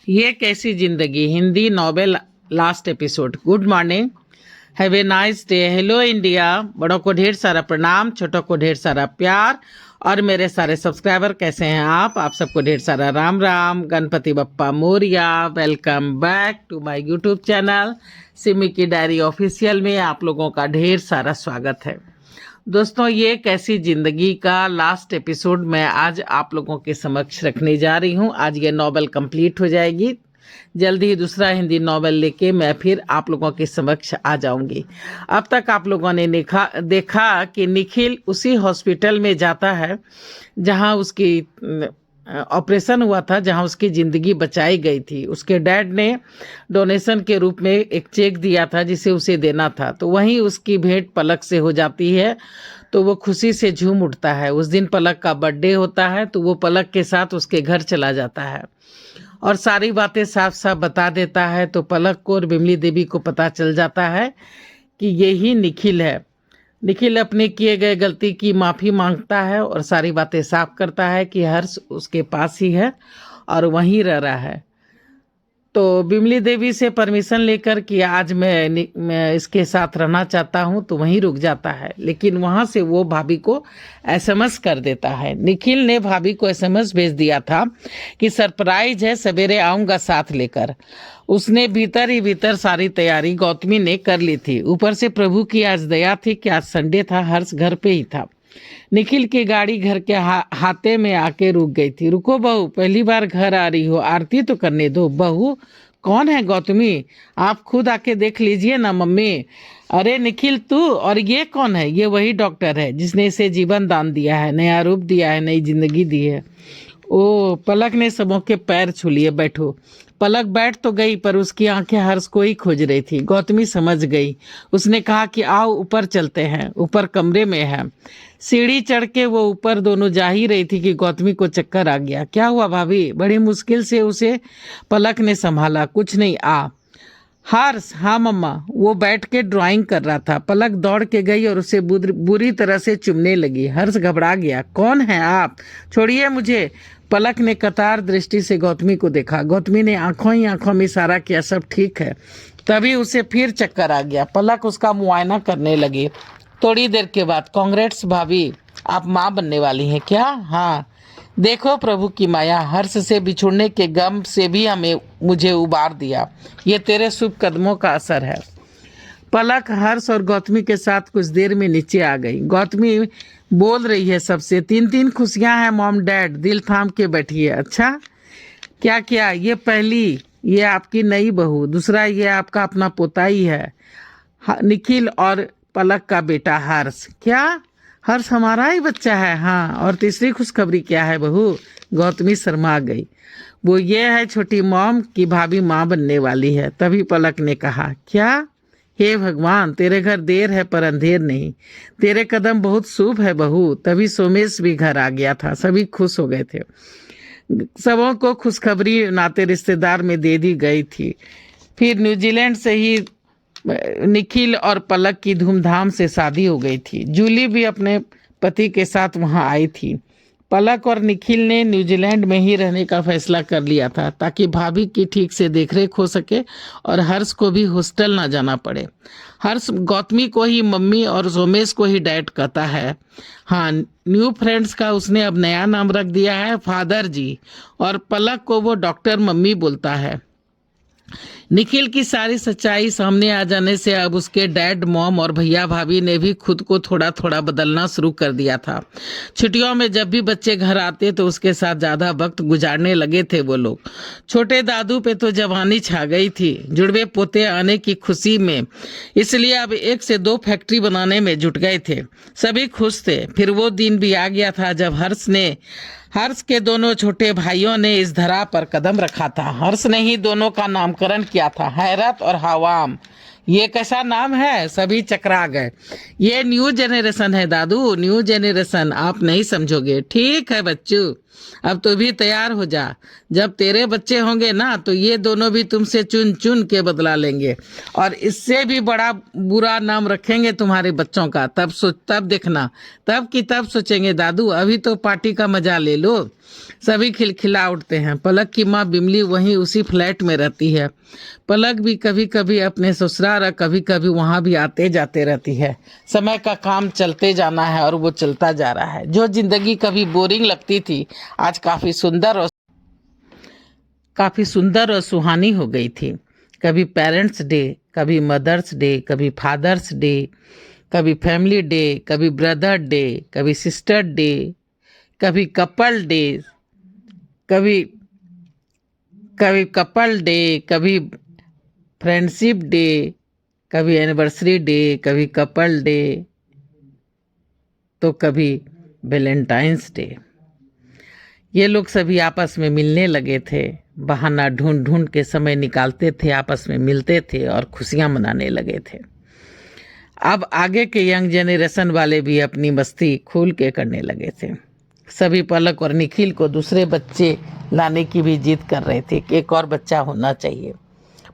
ये कैसी जिंदगी Hindi novel last episode. Good morning, have a nice day. Hello India. बड़ों को ढेर सारा प्रणाम, छोटों को ढेर सारा प्यार। और मेरे सारे सब्सक्राइबर कैसे हैं आप सबको ढेर सारा Ram Ram. Ganpati Bappa Morya. Welcome back to my YouTube channel Simi की डायरी ऑफिशियल में आप लोगों का ढेर सारा स्वागत है। दोस्तों, ये कैसी जिंदगी का लास्ट एपिसोड मैं आज आप लोगों के समक्ष रखने जा रही हूँ। आज ये नॉवेल कंप्लीट हो जाएगी। जल्दी ही दूसरा हिंदी नॉवेल लेके मैं फिर आप लोगों के समक्ष आ जाऊंगी। अब तक आप लोगों ने देखा कि निखिल उसी हॉस्पिटल में जाता है जहां उसकी ऑपरेशन हुआ था, जहां उसकी ज़िंदगी बचाई गई थी। उसके डैड ने डोनेशन के रूप में एक चेक दिया था जिसे उसे देना था, तो वहीं उसकी भेंट पलक से हो जाती है। तो वो खुशी से झूम उठता है। उस दिन पलक का बर्थडे होता है, तो वो पलक के साथ उसके घर चला जाता है और सारी बातें साफ साफ बता देता है। तो पलक को और बिमली देवी को पता चल जाता है कि ये ही निखिल है। निखिल अपने किए गए गलती की माफ़ी मांगता है और सारी बातें साफ करता है कि हर्ष उसके पास ही है और वहीं रह रहा है। तो बिमली देवी से परमिशन लेकर कि आज मैं इसके साथ रहना चाहता हूँ, तो वहीं रुक जाता है। लेकिन वहाँ से वो भाभी को एसएमएस कर देता है। निखिल ने भाभी को एसएमएस भेज दिया था कि सरप्राइज है, सवेरे आऊँगा साथ लेकर। उसने भीतर ही भीतर सारी तैयारी गौतमी ने कर ली थी। ऊपर से प्रभु की आज दया थी कि आज संडे था, हर्ष घर पे ही था। निखिल की गाड़ी घर के हाथे में आके रुक गई थी। रुको बहू, पहली बार घर आ रही हो, आरती तो करने दो। बहू कौन है? गौतमी, आप खुद आके देख लीजिए ना मम्मी। अरे निखिल तू, और ये कौन है? ये वही डॉक्टर है जिसने इसे जीवन दान दिया है, नया रूप दिया है, नई जिंदगी दी है। ओ, पलक ने सबों के पैर छू लिए। बैठो। पलक बैठ तो गई पर उसकी आंखें हर्ष को ही खोज रही थी। गौतमी समझ गई। उसने कहा कि आओ ऊपर चलते हैं, ऊपर कमरे में है। सीढ़ी चढ़ के वो ऊपर दोनों जा ही रही थी कि गौतमी को चक्कर आ गया। क्या हुआ भाभी? बड़ी मुश्किल से उसे पलक ने संभाला। कुछ नहीं, आ। हर्ष? हाँ मम्मा। वो बैठ के ड्राइंग कर रहा था। पलक दौड़ के गई और उसे बुरी तरह से चुमने लगी। हर्ष घबरा गया। कौन है आप? छोड़िए मुझे। पलक ने कतार दृष्टि से गौतमी को देखा। गौतमी ने आंखों ही आंखों में इशारा किया, सब ठीक है। तभी उसे फिर चक्कर आ गया। पलक उसका मुआयना करने लगी। थोड़ी देर के बाद, कांग्रेट्स भाभी, आप माँ बनने वाली हैं क्या? हाँ, देखो प्रभु की माया, हर्ष से बिछुड़ने के गम से भी मुझे उबार दिया। ये तेरे शुभ कदमों का असर है। पलक हर्ष और गौतमी के साथ कुछ देर में नीचे आ गई। गौतमी बोल रही है सबसे, 3 खुशियां हैं मॉम डैड, दिल थाम के बैठिए। अच्छा, क्या क्या? ये पहली, ये आपकी नई बहू। दूसरा, ये आपका अपना पोता ही है, निखिल और पलक का बेटा हर्ष। क्या? हर्ष हमारा ही बच्चा है? हाँ। और तीसरी खुशखबरी क्या है बहू? गौतमी शर्मा गई। वो ये है छोटी मॉम की भाभी माँ बनने वाली है। तभी पलक ने कहा, क्या? हे भगवान, तेरे घर देर है पर अंधेर नहीं। तेरे कदम बहुत शुभ है बहू। तभी सोमेश भी घर आ गया था। सभी खुश हो गए थे। सबों को खुशखबरी नाते रिश्तेदार में दे दी गई थी। फिर न्यूजीलैंड से ही निखिल और पलक की धूमधाम से शादी हो गई थी। जूली भी अपने पति के साथ वहां आई थी। पलक और निखिल ने न्यूजीलैंड में ही रहने का फैसला कर लिया था ताकि भाभी की ठीक से देखरेख हो सके और हर्ष को भी हॉस्टल ना जाना पड़े। हर्ष गौतमी को ही मम्मी और सोमेश को ही डैड कहता है। हाँ, न्यू फ्रेंड्स का उसने अब नया नाम रख दिया है, फादर जी। और पलक को वो डॉक्टर मम्मी बोलता है। निखिल की सारी सच्चाई सामने आ जाने से अब उसके डैड, मॉम और भैया भाभी ने भी खुद को थोड़ा थोड़ा बदलना शुरू कर दिया था। छुट्टियों में जब भी बच्चे घर आते तो उसके साथ ज़्यादा वक्त गुजारने लगे थे वो लोग। छोटे दादू पे तो जवानी छा गई थी जुड़वे पोते आने की खुशी में, इसलिए अब 1 से 2 फैक्ट्री बनाने में जुट गए थे। सभी खुश थे। फिर वो दिन भी आ गया था जब हर्ष के दोनों छोटे भाइयों ने इस धरा पर कदम रखा था। हर्ष ने ही दोनों का नामकरण किया था, हैरत और हवाम। ये कैसा नाम है? सभी चकरा गए। ये न्यू जेनरेशन है दादू, न्यू जेनरेशन। आप नहीं समझोगे। ठीक है बच्चों, अब तो भी तैयार हो जा। जब तेरे बच्चे होंगे ना तो ये दोनों भी तुमसे चुन चुन के बदला लेंगे और इससे भी बड़ा बुरा नाम रखेंगे तुम्हारे बच्चों का। तब देखना, तब की तब सोचेंगे दादू अभी तो पार्टी का मजा ले लो। सभी खिलखिला उठते हैं। पलक की माँ बिमली वहीं उसी फ्लैट में रहती है। पलक भी कभी कभी अपने ससुराल और कभी कभी वहां भी आते जाते रहती है। समय का काम चलते जाना है और वो चलता जा रहा है। जो जिंदगी कभी बोरिंग लगती थी आज काफी सुंदर और सुहानी हो गई थी। कभी पेरेंट्स डे, कभी मदर्स डे, कभी फादर्स डे, कभी फैमिली डे, कभी ब्रदर डे, कभी सिस्टर डे, कभी कपल डे, कभी कभी कपल डे, कभी फ्रेंडशिप डे, कभी एनिवर्सरी डे, कभी कपल डे, तो कभी वैलेंटाइंस डे। ये लोग सभी आपस में मिलने लगे थे। बहाना ढूंढ ढूंढ के समय निकालते थे, आपस में मिलते थे और खुशियां मनाने लगे थे। अब आगे के यंग जनरेशन वाले भी अपनी मस्ती खुल के करने लगे थे। सभी पलक और निखिल को दूसरे बच्चे लाने की भी जिद कर रहे थे कि एक और बच्चा होना चाहिए,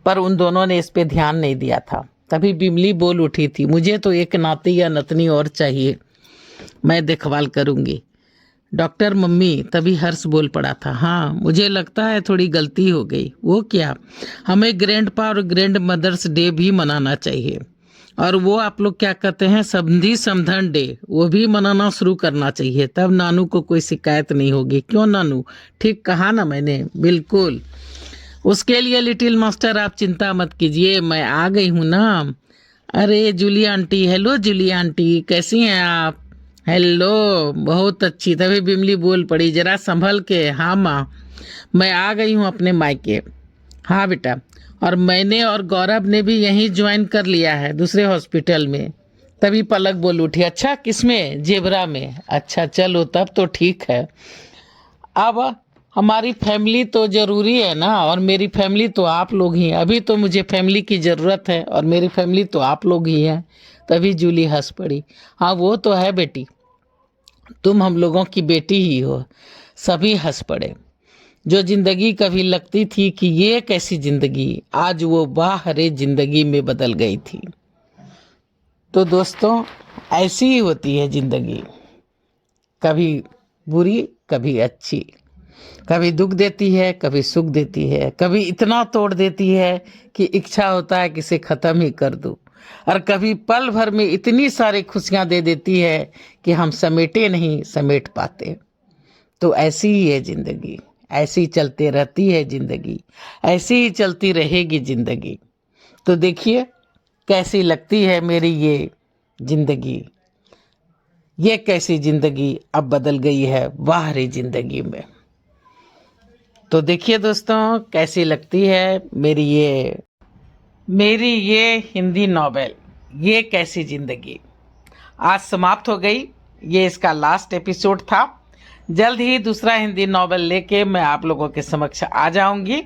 पर उन दोनों ने इस पे ध्यान नहीं दिया था। तभी बिमली बोल उठी थी, मुझे तो एक नाती या नतनी और चाहिए, मैं देखभाल करूंगी। डॉक्टर मम्मी, तभी हर्ष बोल पड़ा था, हाँ मुझे लगता है थोड़ी गलती हो गई। वो क्या? हमें ग्रैंडपा और ग्रैंड मदर्स डे भी मनाना चाहिए। और वो आप लोग क्या कहते हैं, समधी समधन डे, वो भी मनाना शुरू करना चाहिए। तब नानू को कोई शिकायत नहीं होगी। क्यों नानू, ठीक कहा ना मैंने? बिल्कुल। उसके लिए लिटिल मास्टर आप चिंता मत कीजिए, मैं आ गई हूँ ना। अरे Julie aunty, hello Julie aunty, कैसी हैं आप? हेलो, बहुत अच्छी। तभी बिमली बोल पड़ी, जरा संभल के। हाँ माँ, मैं आ गई हूँ अपने मायके। हाँ बेटा, और मैंने और गौरव ने भी यहीं ज्वाइन कर लिया है, दूसरे हॉस्पिटल में। तभी पलक बोल उठी, अच्छा किसमें? जेबरा में। अच्छा चलो तब तो ठीक है। अब हमारी फैमिली तो ज़रूरी है ना, और मेरी फैमिली तो आप लोग ही हैं। अभी तो मुझे फैमिली की ज़रूरत है और मेरी फैमिली तो आप लोग ही हैं। तभी जूली हंस पड़ी, हाँ वो तो है बेटी, तुम हम लोगों की बेटी ही हो। सभी हंस पड़े। जो जिंदगी कभी लगती थी कि ये कैसी जिंदगी, आज वो वाह रे जिंदगी में बदल गई थी। तो दोस्तों, ऐसी ही होती है जिंदगी, कभी बुरी कभी अच्छी, कभी दुख देती है कभी सुख देती है, कभी इतना तोड़ देती है कि इच्छा होता है कि इसे खत्म ही कर दूं, और कभी पल भर में इतनी सारी खुशियां दे देती है कि हम समेटे नहीं समेट पाते। तो ऐसी ही है जिंदगी, ऐसी चलते रहती है जिंदगी, ऐसी ही चलती रहेगी जिंदगी। तो देखिए कैसी लगती है मेरी ये जिंदगी, ये कैसी जिंदगी अब बदल गई है वाह रे जिंदगी में। तो देखिए दोस्तों, कैसी लगती है मेरी ये हिंदी नॉवेल, ये कैसी जिंदगी, आज समाप्त हो गई। ये इसका लास्ट एपिसोड था। जल्द ही दूसरा हिंदी नॉवेल लेके मैं आप लोगों के समक्ष आ जाऊंगी।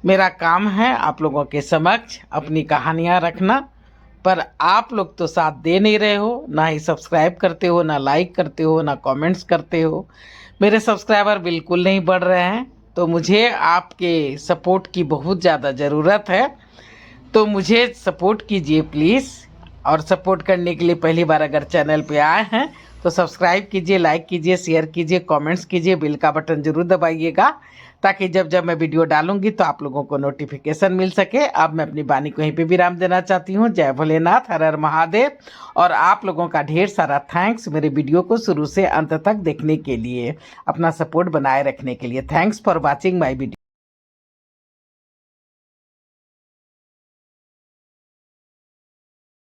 मेरा काम है आप लोगों के समक्ष अपनी कहानियां रखना, पर आप लोग तो साथ दे नहीं रहे हो, ना ही सब्सक्राइब करते हो, ना लाइक करते हो, ना कमेंट्स करते हो। मेरे सब्सक्राइबर बिल्कुल नहीं बढ़ रहे हैं, तो मुझे आपके सपोर्ट की बहुत ज़्यादा ज़रूरत है। तो मुझे सपोर्ट कीजिए प्लीज़। और सपोर्ट करने के लिए पहली बार अगर चैनल पे आए हैं तो सब्सक्राइब कीजिए, लाइक कीजिए, शेयर कीजिए, कमेंट्स कीजिए, बेल का बटन जरूर दबाइएगा, ताकि जब जब मैं वीडियो डालूंगी तो आप लोगों को नोटिफिकेशन मिल सके। अब मैं अपनी वाणी को यहीं पे विराम देना चाहती हूँ। जय भोलेनाथ, हर हर महादेव। और आप लोगों का ढेर सारा थैंक्स मेरे वीडियो को शुरू से अंत तक देखने के लिए, अपना सपोर्ट बनाए रखने के लिए। Thanks for watching my video.